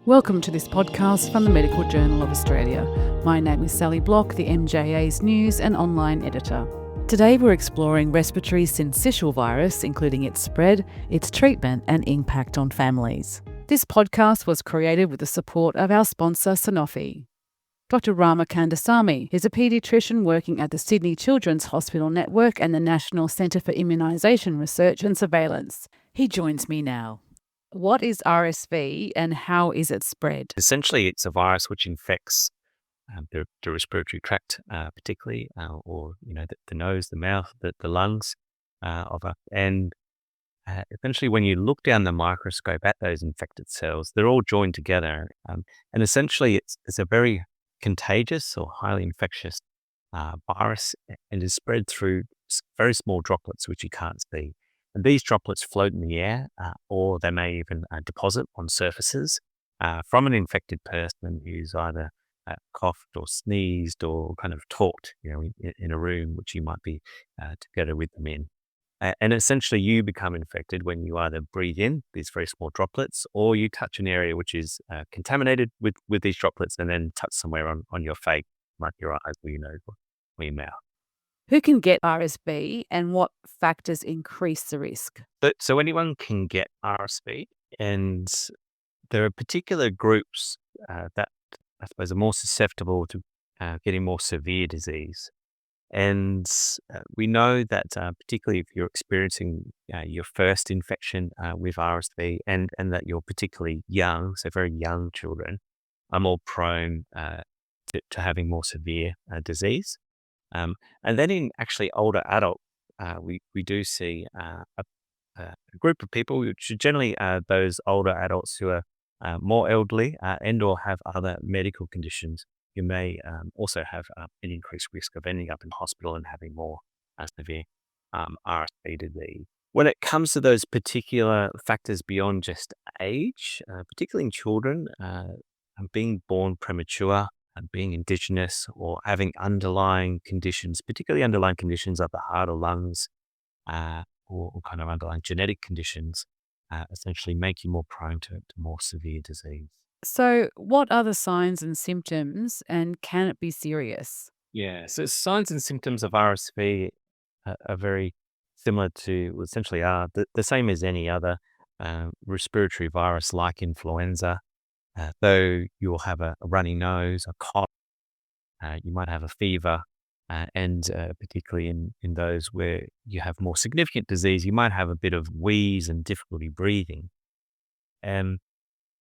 Welcome to this podcast from the Medical Journal of Australia. My name is Sally Block, the MJA's news and online editor. Today we're exploring respiratory syncytial virus, including its spread, its treatment and impact on families. This podcast was created with the support of our sponsor Sanofi. Dr. Rama Kandasamy is a paediatrician working at the Sydney Children's Hospital Network and the National Centre for Immunisation Research and Surveillance. He joins me now. What is RSV and how is it spread? Essentially, it's a virus which infects the respiratory tract, particularly, or the nose, the mouth, the lungs and essentially, when you look down the microscope at those infected cells, they're all joined together, and essentially, it's a very contagious or highly infectious virus, and is spread through very small droplets which you can't see. And these droplets float in the air, or they may even deposit on surfaces from an infected person who's either coughed or sneezed or kind of talked, in a room which you might be together with them in. And essentially, you become infected when you either breathe in these very small droplets, or you touch an area which is contaminated with these droplets, and then touch somewhere on your face, like your eyes or your nose or your mouth. Who can get RSV and what factors increase the risk? So anyone can get RSV, and there are particular groups that I suppose are more susceptible to getting more severe disease. And we know that particularly if you're experiencing your first infection with RSV and that you're particularly young, so very young children, are more prone to having more severe disease. And then in actually older adults, we do see a group of people, which are generally those older adults who are more elderly and or have other medical conditions, who may also have an increased risk of ending up in hospital and having more severe RSV disease. When it comes to those particular factors beyond just age, particularly in children, being born premature, being Indigenous, or having underlying conditions, particularly underlying conditions of the heart or lungs, or kind of underlying genetic conditions, essentially make you more prone to more severe disease. So, what are the signs and symptoms and can it be serious? Yeah, so signs and symptoms of RSV are very similar to, essentially are the same as any other respiratory virus like influenza. Though you'll have a runny nose, a cough, you might have a fever, and particularly in those where you have more significant disease, you might have a bit of wheeze and difficulty breathing. And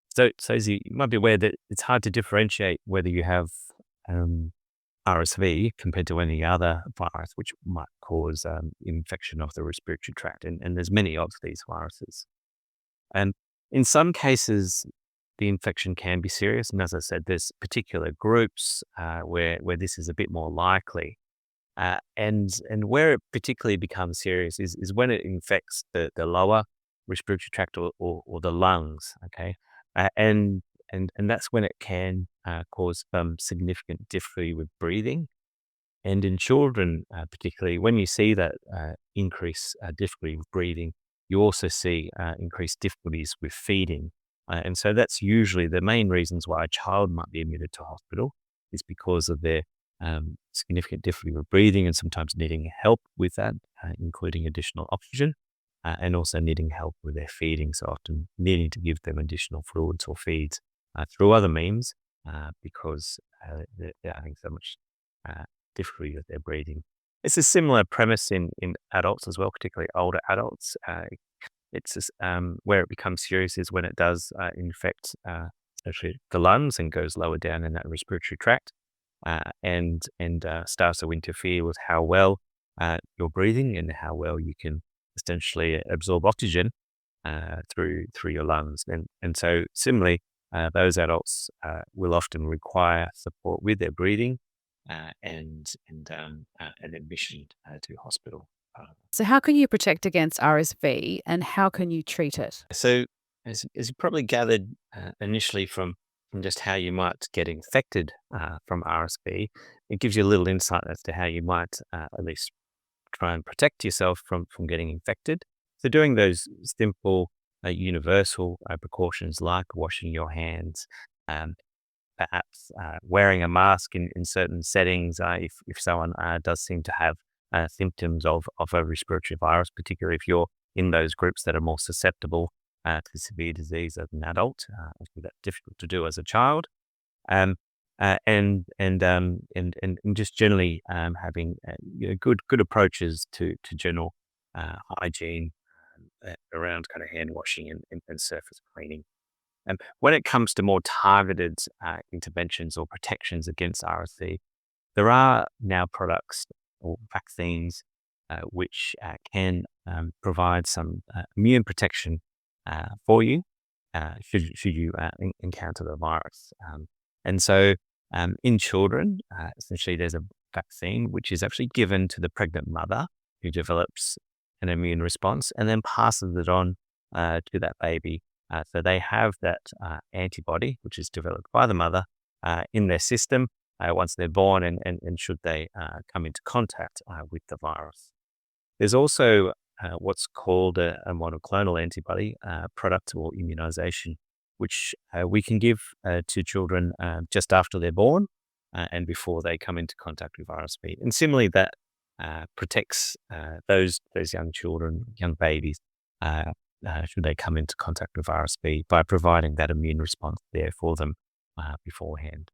so as you might be aware that it's hard to differentiate whether you have RSV compared to any other virus, which might cause infection of the respiratory tract. And there's many of these viruses. And in some cases, the infection can be serious. And as I said, there's particular groups where this is a bit more likely. And where it particularly becomes serious is when it infects the lower respiratory tract or the lungs, okay? And that's when it can cause significant difficulty with breathing. And in children, particularly, when you see that increased difficulty with breathing, you also see increased difficulties with feeding. And so that's usually the main reasons why a child might be admitted to hospital, is because of their significant difficulty with breathing and sometimes needing help with that, including additional oxygen, and also needing help with their feeding. So often needing to give them additional fluids or feeds through other means because they're having so much difficulty with their breathing. It's a similar premise in adults as well, particularly older adults. It's just, where it becomes serious is when it does infect especially the lungs and goes lower down in that respiratory tract, and starts to interfere with how well you're breathing and how well you can essentially absorb oxygen through your lungs. And so similarly, those adults will often require support with their breathing and an admission to hospital. So, how can you protect against RSV and how can you treat it? So, as you probably gathered initially from just how you might get infected from RSV, it gives you a little insight as to how you might at least try and protect yourself from getting infected. So, doing those simple universal precautions like washing your hands, um, perhaps wearing a mask in certain settings if someone does seem to have symptoms of a respiratory virus, particularly if you're in those groups that are more susceptible to severe disease as an adult. Obviously that's difficult to do as a child. Um, and just generally having good approaches to general hygiene around kind of hand washing and surface cleaning. And when it comes to more targeted interventions or protections against RSV, there are now products or vaccines which can provide some immune protection for you should you encounter the virus. And so in children, essentially there's a vaccine which is actually given to the pregnant mother who develops an immune response and then passes it on to that baby. So they have that antibody, which is developed by the mother, in their system once they're born and should they come into contact with the virus. There's also what's called a monoclonal antibody product or immunization, which we can give to children just after they're born and before they come into contact with RSV. And similarly, that protects those young children, young babies, should they come into contact with RSV by providing that immune response there for them beforehand.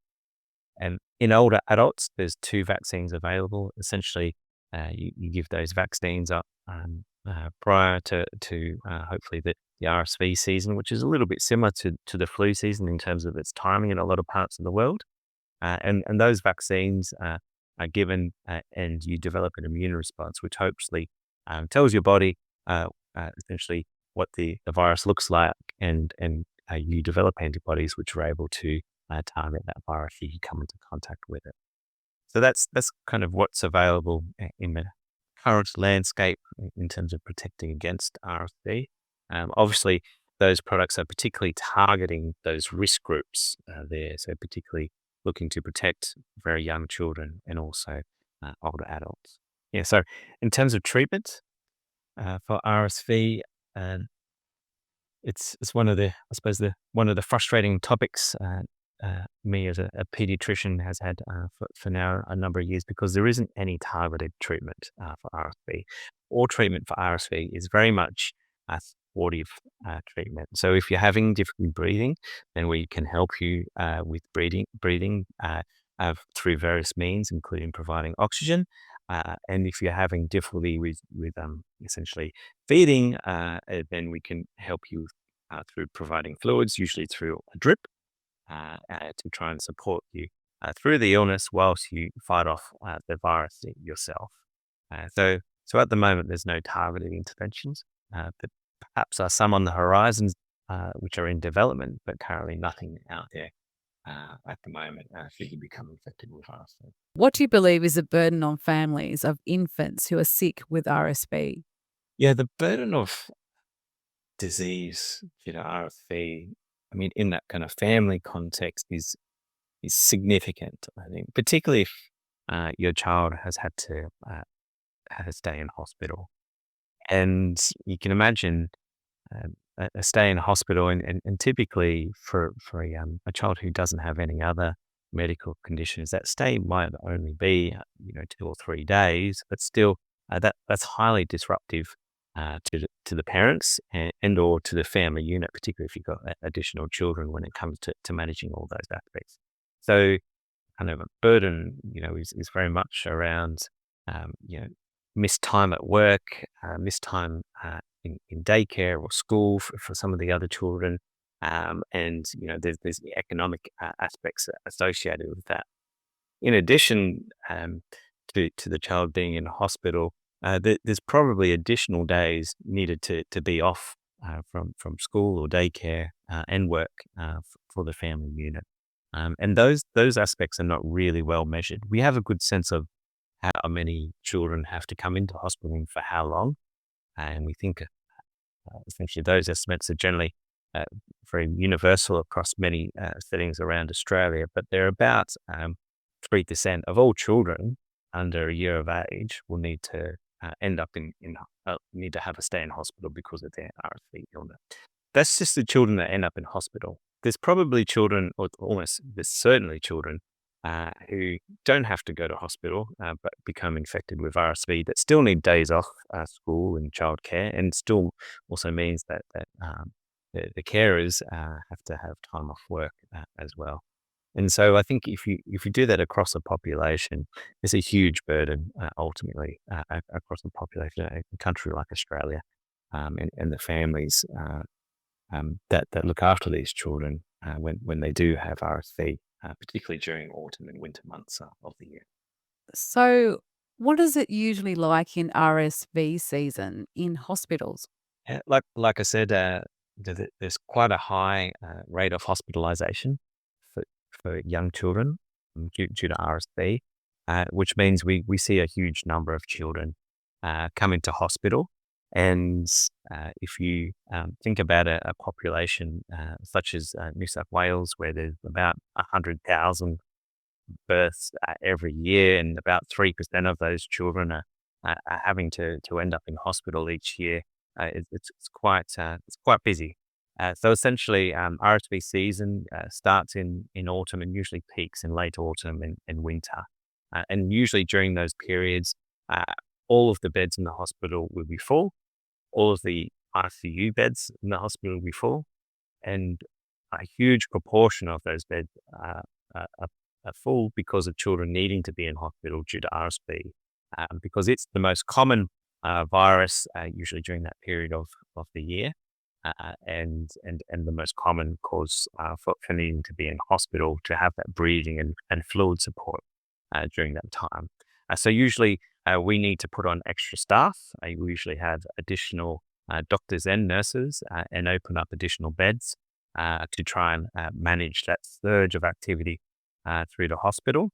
And in older adults, there's 2 vaccines available. Essentially, you give those vaccines up prior to hopefully the RSV season, which is a little bit similar to the flu season in terms of its timing in a lot of parts of the world. And those vaccines are given and you develop an immune response, which hopefully tells your body essentially what the virus looks like and you develop antibodies which are able to target that virus if you come into contact with it. So that's kind of what's available in the current landscape in terms of protecting against RSV. Obviously, those products are particularly targeting those risk groups there, so particularly looking to protect very young children and also older adults. Yeah, so in terms of treatment for RSV, it's one of the, I suppose, one of the frustrating topics me as a paediatrician has had for now a number of years because there isn't any targeted treatment for RSV. All treatment for RSV is very much a supportive treatment. So if you're having difficulty breathing, then we can help you with breathing through various means, including providing oxygen. And if you're having difficulty with essentially feeding, then we can help you through providing fluids, usually through a drip, to try and support you through the illness whilst you fight off the virus yourself. So at the moment, there's no targeted interventions, but perhaps are some on the horizons which are in development, but currently nothing out there at the moment should you become infected with RSV. What do you believe is the burden on families of infants who are sick with RSV? Yeah, the burden of disease, RSV, I mean, in that kind of family context is significant, I think, particularly if your child has had to stay in hospital. And you can imagine a stay in hospital, and typically for a child who doesn't have any other medical conditions, that stay might only be 2 or 3 days, but still that's highly disruptive to the parents and or to the family unit, particularly if you've got additional children when it comes to managing all those aspects. So kind of a burden, is very much around, missed time at work, missed time in daycare or school for some of the other children. And, there's the economic aspects associated with that. In addition to the child being in hospital, there's probably additional days needed to be off from school or daycare and work for the family unit. And those aspects are not really well measured. We have a good sense of how many children have to come into hospital and for how long. And we think essentially those estimates are generally very universal across many settings around Australia, but they're about 3% of all children under a year of age will need to end up need to have a stay in hospital because of their RSV illness. that's just the children that end up in hospital. There's probably children, or almost there's certainly children who don't have to go to hospital but become infected with RSV that still need days off school and childcare, and still also means that the carers have to have time off work as well. And so I think if you do that across a population, it's a huge burden ultimately across a population, a country like Australia, and the families that look after these children when they do have RSV, particularly during autumn and winter months of the year. So, what is it usually like in RSV season in hospitals? Yeah, like I said, there's quite a high rate of hospitalisation for young children due to RSV, which means we see a huge number of children come into hospital. And if you think about a population such as New South Wales, where there's about 100,000 births every year, and about 3% of those children are having to end up in hospital each year, it's quite busy. So essentially, RSV season starts in autumn and usually peaks in late autumn and winter. And usually during those periods, all of the beds in the hospital will be full. All of the ICU beds in the hospital will be full, and a huge proportion of those beds are full because of children needing to be in hospital due to RSV, because it's the most common virus usually during that period of the year, and the most common cause for needing to be in hospital to have that breathing and fluid support during that time. So usually we need to put on extra staff. We usually have additional doctors and nurses and open up additional beds to try and manage that surge of activity through the hospital.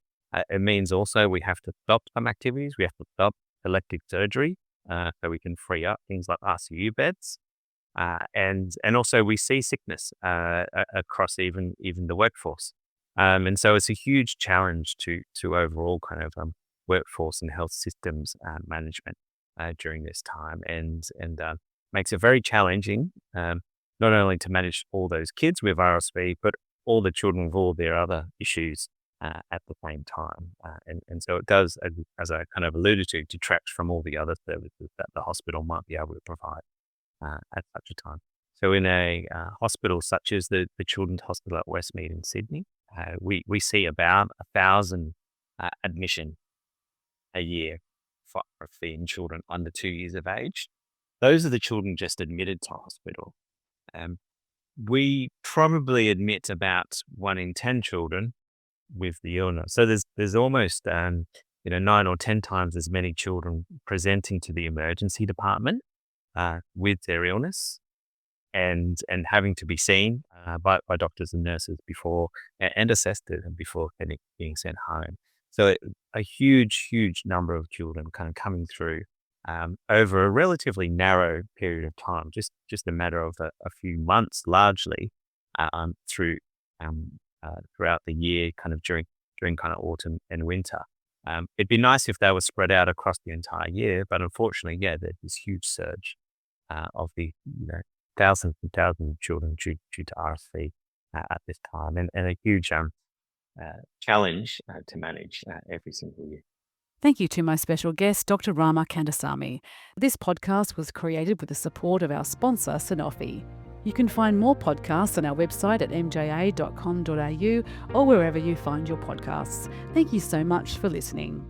It means also we have to stop some activities. We have to stop elective surgery so we can free up things like ICU beds. And also we see sickness across even the workforce. And so it's a huge challenge to overall kind of workforce and health systems management during this time, and makes it very challenging, not only to manage all those kids with RSV, but all the children with all their other issues at the same time. And so it does, as I kind of alluded to, detract from all the other services that the hospital might be able to provide at such a time. So in a hospital such as the Children's Hospital at Westmead in Sydney, we see about 1,000 admission a year for RSV in children under 2 years of age. Those are the children just admitted to hospital. We probably admit about 1 in 10 children with the illness. So there's almost 9 or 10 times as many children presenting to the emergency department with their illness and having to be seen by doctors and nurses before and assessed before being sent home. So a huge number of children kind of coming through over a relatively narrow period of time, just a matter of a few months, largely throughout the year, kind of during kind of autumn and winter. It'd be nice if they were spread out across the entire year, but unfortunately, there's this huge surge of the thousands and thousands of children due to RSV at this time, and a huge challenge to manage every single year. Thank you to my special guest, Dr. Rama Kandasamy. This podcast was created with the support of our sponsor, Sanofi. You can find more podcasts on our website at mja.com.au or wherever you find your podcasts. Thank you so much for listening.